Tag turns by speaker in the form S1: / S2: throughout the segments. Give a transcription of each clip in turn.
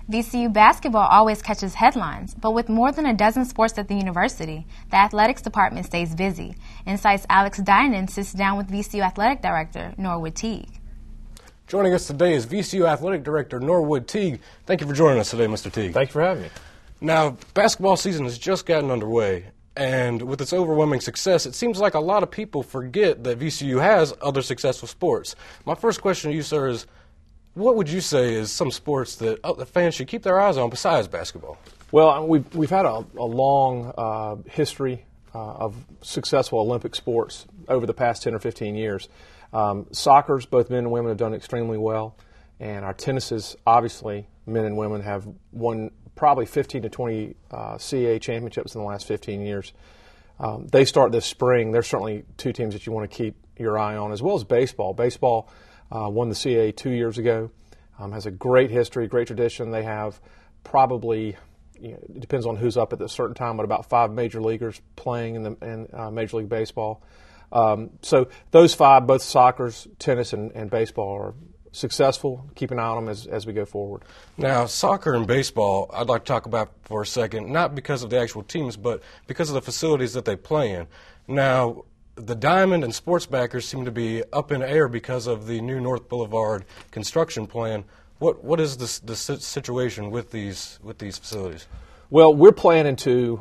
S1: VCU basketball always catches headlines, but with more than a dozen sports at the university, the athletics department stays busy. Insight's Alex Dinan sits down with VCU Athletic Director Norwood Teague.
S2: Joining us today is VCU Athletic Director Norwood Teague. Thank you for joining us today, Mr. Teague.
S3: Thank you for having me.
S2: Now, basketball season has just gotten underway, and with its overwhelming success, it seems like a lot of people forget that VCU has other successful sports. My first question to you, sir, is what would you say is some sports that the fans should keep their eyes on besides basketball?
S3: Well, we've had a long history of successful Olympic sports over the past 10 or 15 years. Soccer's, both men and women, have done extremely well, and our tennis, obviously, men and women have won probably 15 to 20 CAA championships in the last 15 years. They start this spring. There's certainly two teams that you want to keep your eye on, as well as baseball. Baseball won the CAA 2 years ago, has a great history, great tradition. They have probably, it depends on who's up at a certain time, but about 5 major leaguers playing in Major League Baseball. So those 5, both soccer's, tennis, and baseball, are successful. Keep an eye on them as we go forward.
S2: Now, soccer and baseball, I'd like to talk about for a second, not because of the actual teams, but because of the facilities that they play in. Now, the Diamond and sports backers seem to be up in the air because of the new North Boulevard construction plan. What is the situation with these facilities?
S3: Well, we're planning to,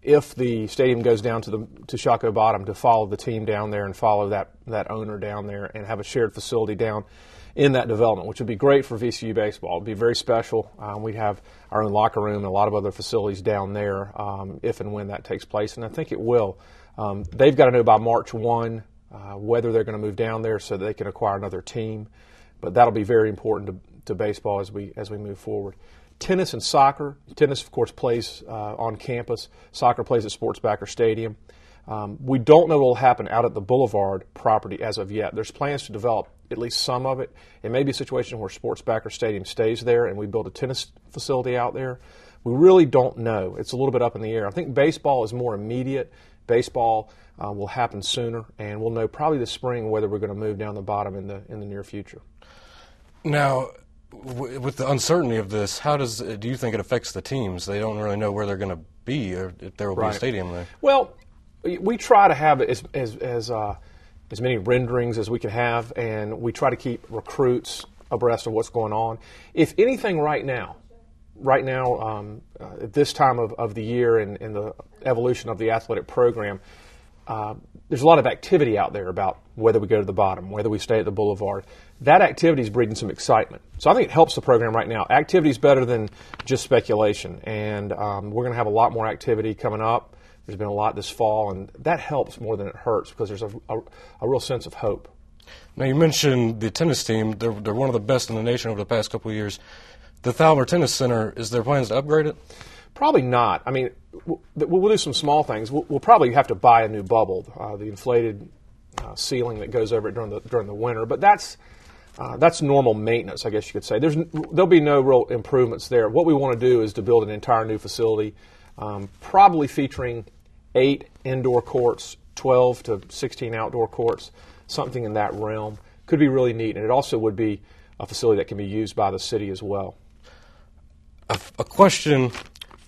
S3: if the stadium goes down to Shockoe Bottom, to follow the team down there and follow that owner down there and have a shared facility down in that development, which would be great for VCU baseball. It would be very special. We'd have our own locker room and a lot of other facilities down there if and when that takes place, and I think it will. They've got to know by March 1 whether they're going to move down there so that they can acquire another team, but that'll be very important to baseball as we move forward. Tennis and soccer. Tennis, of course, plays on campus. Soccer plays at Sports Backer Stadium. We don't know what will happen out at the Boulevard property as of yet. There's plans to develop at least some of it. It may be a situation where Sports Backer Stadium stays there and we build a tennis facility out there. We really don't know. It's a little bit up in the air. I think baseball is more immediate. Baseball will happen sooner, and we'll know probably this spring whether we're going to move down the bottom in the near future.
S2: Now, with the uncertainty of this, how do you think it affects the teams? They don't really know where they're going to be or if there will be a stadium there.
S3: Well, we try to have as many renderings as we can have, and we try to keep recruits abreast of what's going on. If anything, right now, at this time of the year and in the evolution of the athletic program, there's a lot of activity out there about whether we go to the bottom, whether we stay at the Boulevard. That activity is breeding some excitement. So I think it helps the program right now. Activity is better than just speculation, and we're going to have a lot more activity coming up. There's been a lot this fall, and that helps more than it hurts because there's a real sense of hope.
S2: Now, you mentioned the tennis team. They're one of the best in the nation over the past couple of years. The Thalmer Tennis Center, is there plans to upgrade it?
S3: Probably not. I mean, we'll do some small things. We'll probably have to buy a new bubble, the inflated ceiling that goes over it during the winter. But that's normal maintenance, I guess you could say. There'll be no real improvements there. What we want to do is to build an entire new facility, probably featuring 8 indoor courts, 12 to 16 outdoor courts, something in that realm. Could be really neat, and it also would be a facility that can be used by the city as well.
S2: A question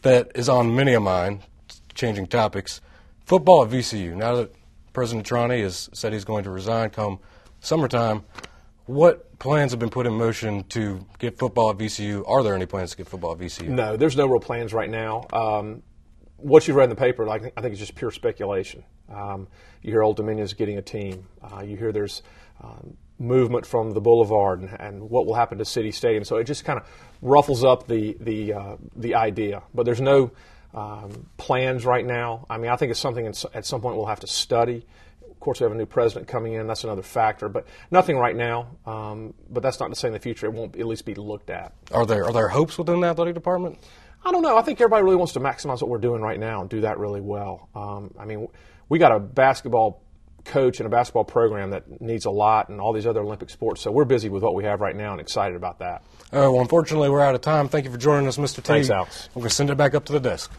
S2: that is on many of mine, changing topics, football at VCU. Now that President Trani has said he's going to resign come summertime, what plans have been put in motion to get football at VCU? Are there any plans to get football at VCU?
S3: No, there's no real plans right now. What you've read in the paper, I think it's just pure speculation. You hear Old Dominion's getting a team. You hear there's movement from the Boulevard and what will happen to City Stadium. So it just kind of ruffles up the idea. But there's no plans right now. I mean, I think it's something at some point we'll have to study. Of course, we have a new president coming in. That's another factor. But nothing right now. But that's not to say in the future it won't at least be looked at.
S2: Are there hopes within the athletic department?
S3: I don't know. I think everybody really wants to maximize what we're doing right now and do that really well. I mean, we got a basketball coach and a basketball program that needs a lot and all these other Olympic sports. So we're busy with what we have right now and excited about that.
S2: Well, unfortunately, we're out of time. Thank you for joining us, Mr. Teague.
S3: Thanks, Alex.
S2: We're going to send it back up to the desk.